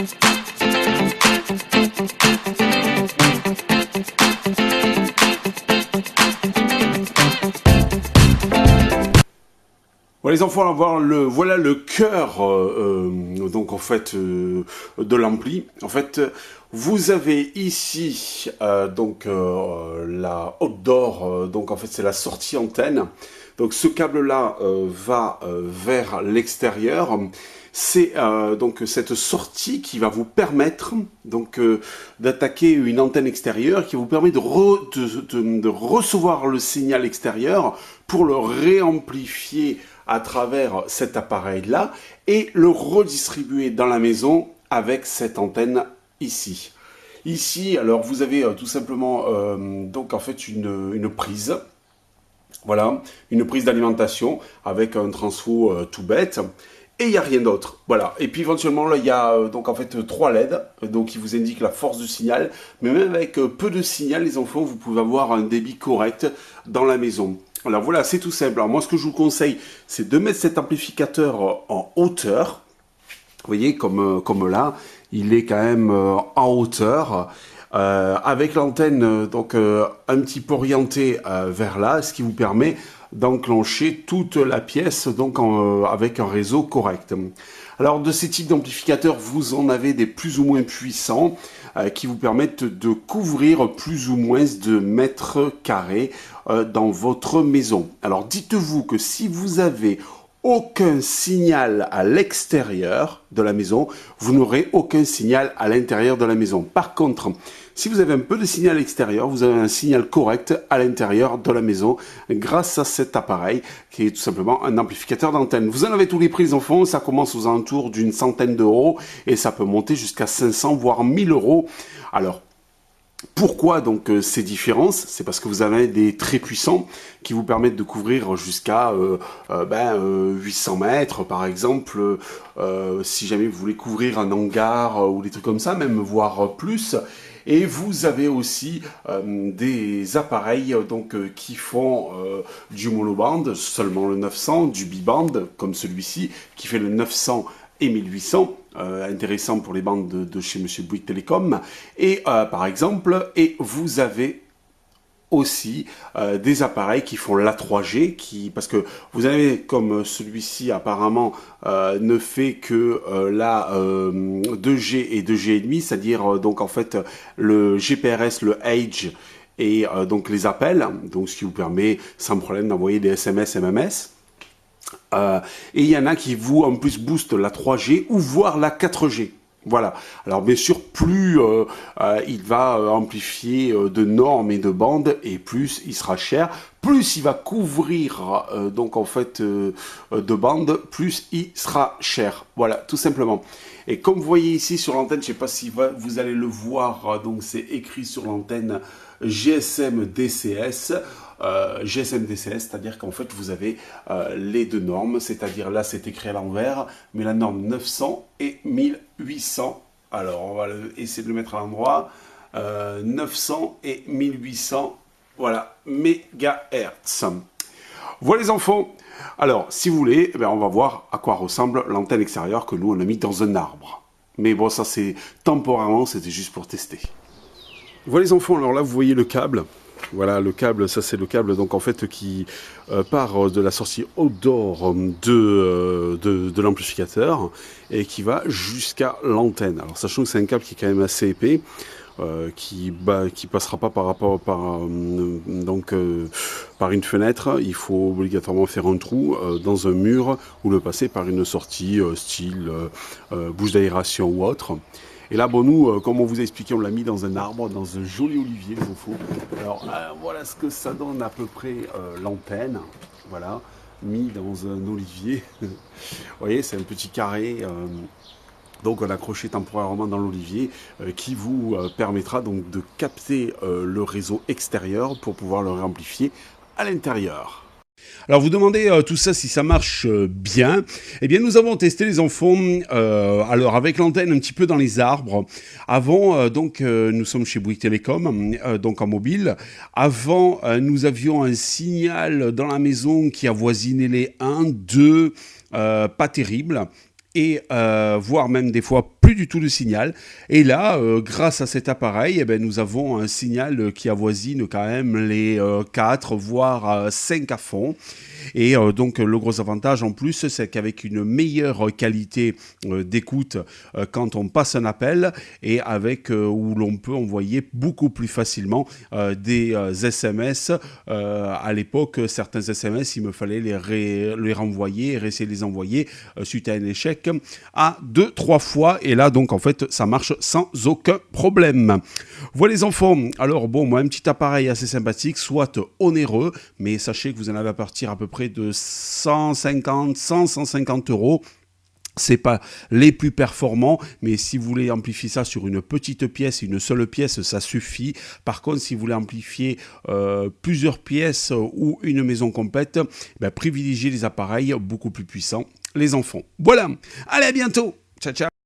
Bon, les enfants, voilà le cœur donc en fait de l'ampli. En fait, vous avez ici la outdoor, donc en fait c'est la sortie antenne. Donc ce câble-là va vers l'extérieur. C'est donc cette sortie qui va vous permettre donc d'attaquer une antenne extérieure qui vous permet de recevoir le signal extérieur pour le réamplifier à travers cet appareil-là et le redistribuer dans la maison avec cette antenne ici. Ici, alors vous avez tout simplement donc en fait une prise. Voilà, une prise d'alimentation avec un transfo tout bête. Et il n'y a rien d'autre. Voilà. Et puis éventuellement, là, il y a donc en fait 3 LED donc, qui vous indiquent la force du signal. Mais même avec peu de signal, les enfants, vous pouvez avoir un débit correct dans la maison. Alors voilà, c'est tout simple. Alors moi, ce que je vous conseille, c'est de mettre cet amplificateur en hauteur. Vous voyez, comme là, il est quand même en hauteur. Avec l'antenne donc un petit peu orientée vers là, ce qui vous permet d'enclencher toute la pièce donc avec un réseau correct. Alors de ces types d'amplificateurs, vous en avez des plus ou moins puissants qui vous permettent de couvrir plus ou moins de mètres carrés dans votre maison. Alors dites-vous que si vous avez aucun signal à l'extérieur de la maison, vous n'aurez aucun signal à l'intérieur de la maison. Par contre, si vous avez un peu de signal à l'extérieur, vous avez un signal correct à l'intérieur de la maison grâce à cet appareil qui est tout simplement un amplificateur d'antenne. Vous en avez tous les prix les enfants, ça commence aux alentours d'une centaine d'euros et ça peut monter jusqu'à 500 voire 1000 euros. Alors, pourquoi donc ces différences? C'est parce que vous avez des très puissants qui vous permettent de couvrir jusqu'à 800 mètres par exemple, si jamais vous voulez couvrir un hangar ou des trucs comme ça, même voire plus. Et vous avez aussi des appareils donc qui font du monoband, seulement le 900, du biband comme celui-ci qui fait le 900 et 1800, intéressant pour les bandes de chez Monsieur Bouygues Télécom. Et par exemple, et vous avez aussi des appareils qui font la 3G, parce que vous avez comme celui-ci apparemment ne fait que la 2G et 2G,5, c'est-à-dire donc en fait le GPRS, le Edge et donc les appels, donc ce qui vous permet sans problème d'envoyer des SMS, MMS. Et il y en a qui vous en plus boostent la 3G ou voire la 4G. Voilà. Alors bien sûr, plus il va amplifier de normes et de bandes, et plus il sera cher, plus il va couvrir donc en fait de bandes, plus il sera cher. Voilà, tout simplement. Et comme vous voyez ici sur l'antenne, je sais pas si vous allez le voir, donc c'est écrit sur l'antenne GSM DCS. GSM DCS, c'est-à-dire qu'en fait vous avez les deux normes, c'est-à-dire là c'est écrit à l'envers, mais la norme 900 et 1800. Alors on va essayer de le mettre à l'endroit. 900 et 1800, voilà, mégahertz. Voilà les enfants. Alors si vous voulez, on va voir à quoi ressemble l'antenne extérieure que nous on a mis dans un arbre. Mais bon, ça c'est temporairement, c'était juste pour tester. Voilà les enfants, alors là vous voyez le câble. Voilà le câble, ça c'est le câble donc en fait qui part de la sortie outdoor de l'amplificateur et qui va jusqu'à l'antenne. Alors sachant que c'est un câble qui est quand même assez épais, qui passera pas par une fenêtre. Il faut obligatoirement faire un trou dans un mur ou le passer par une sortie style bouche d'aération ou autre. Et là, bon, nous, comme on vous a expliqué, on l'a mis dans un arbre, dans un joli olivier, les enfants. Alors, voilà ce que ça donne à peu près l'antenne. Voilà, mis dans un olivier. Vous voyez, c'est un petit carré. Donc, on a accroché temporairement dans l'olivier qui vous permettra donc de capter le réseau extérieur pour pouvoir le réamplifier à l'intérieur. Alors vous demandez tout ça si ça marche bien. Eh bien nous avons testé les enfants alors avec l'antenne un petit peu dans les arbres. Avant nous sommes chez Bouygues Télécom donc en mobile. Avant nous avions un signal dans la maison qui avoisinait les 1, 2 pas terrible. et voire même des fois plus du tout de signal. Et là, grâce à cet appareil, eh ben, nous avons un signal qui avoisine quand même les 4 voire 5 à fond. Et donc le gros avantage en plus, c'est qu'avec une meilleure qualité d'écoute quand on passe un appel et avec où l'on peut envoyer beaucoup plus facilement des SMS. À l'époque, certains SMS, il me fallait les renvoyer et réessayer de les envoyer suite à un échec à 2-3 fois. Et là, donc en fait, ça marche sans aucun problème. Voilà les enfants. Alors bon, moi un petit appareil assez sympathique, soit onéreux, mais sachez que vous en avez à partir à peu près de 150 euros. C'est pas les plus performants, mais si vous voulez amplifier ça sur une petite pièce, une seule pièce, ça suffit. Par contre, si vous voulez amplifier plusieurs pièces ou une maison complète, privilégiez les appareils beaucoup plus puissants, les enfants. Voilà, allez, à bientôt. Ciao, ciao.